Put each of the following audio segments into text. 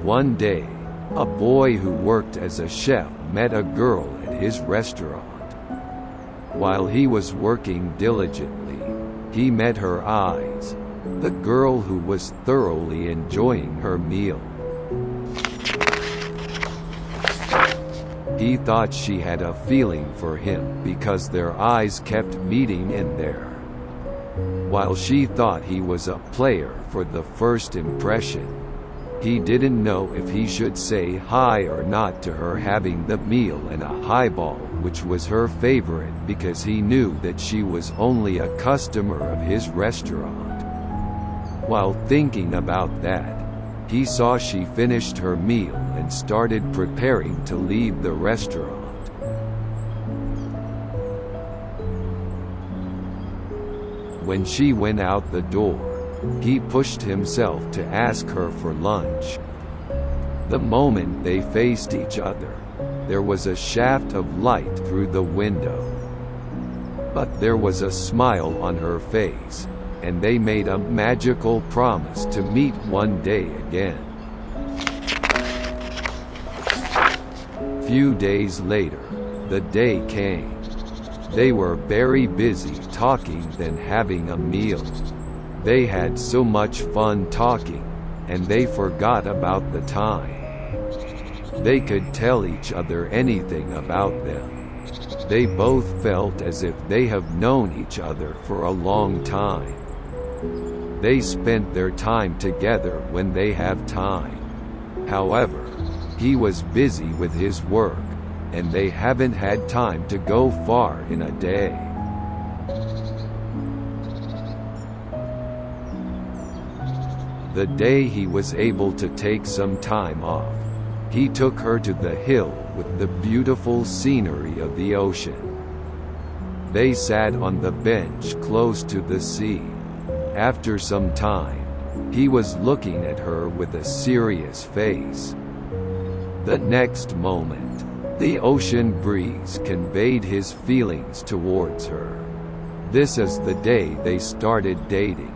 One day, a boy who worked as a chef met a girl at his restaurant. While he was working diligently, he met her eyes, the girl who was thoroughly enjoying her meal. He thought she had a feeling for him because their eyes kept meeting in there. While she thought he was a player for the first impression, he didn't know if he should say hi or not to her having the meal and a highball, which was her favorite because he knew that she was only a customer of his restaurant. While thinking about that, he saw she finished her meal and started preparing to leave the restaurant. When she went out the door, he pushed himself to ask her for lunch. The moment they faced each other, there was a shaft of light through the window. But there was a smile on her face, and they made a magical promise to meet one day again. Few days later, the day came. They were very busy talking than having a meal. They had so much fun talking, and they forgot about the time. They could tell each other anything about them. They both felt as if they have known each other for a long time. They spent their time together when they have time. However, he was busy with his work, and they haven't had time to go far in a day. The day he was able to take some time off, he took her to the hill with the beautiful scenery of the ocean. They sat on the bench close to the sea. After some time, he was looking at her with a serious face. The next moment, the ocean breeze conveyed his feelings towards her. This is the day they started dating.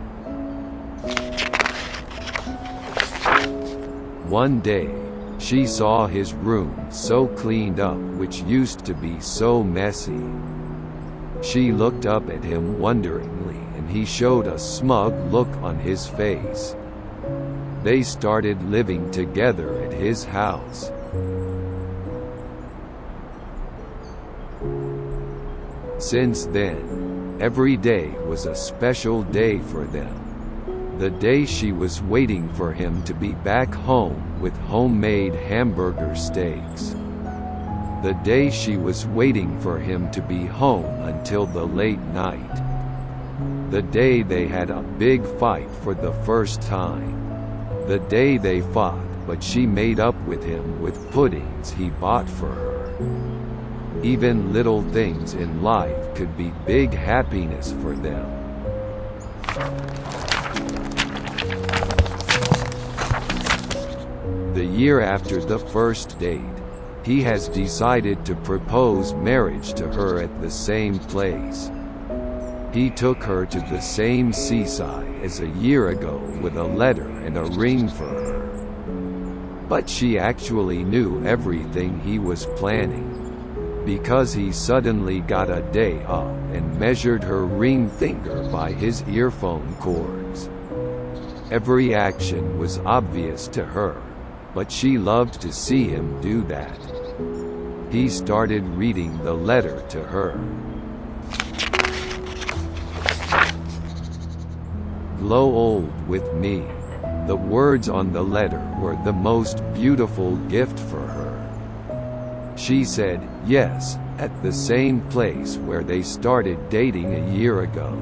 One day, she saw his room so cleaned up, which used to be so messy. She looked up at him wonderingly, and he showed a smug look on his face. They started living together at his house. Since then, every day was a special day for them. The day she was waiting for him to be back home with homemade hamburger steaks. The day she was waiting for him to be home until the late night. The day they had a big fight for the first time. The day they fought, but she made up with him with puddings he bought for her. Even little things in life could be big happiness for them. The year after the first date, he has decided to propose marriage to her at the same place. He took her to the same seaside as a year ago with a letter and a ring for her. But she actually knew everything he was planning, because he suddenly got a day off and measured her ring finger by his earphone cords. Every action was obvious to her, but she loved to see him do that. He started reading the letter to her. Grow old with me. The words on the letter were the most beautiful gift for her. She said yes, at the same place where they started dating a year ago.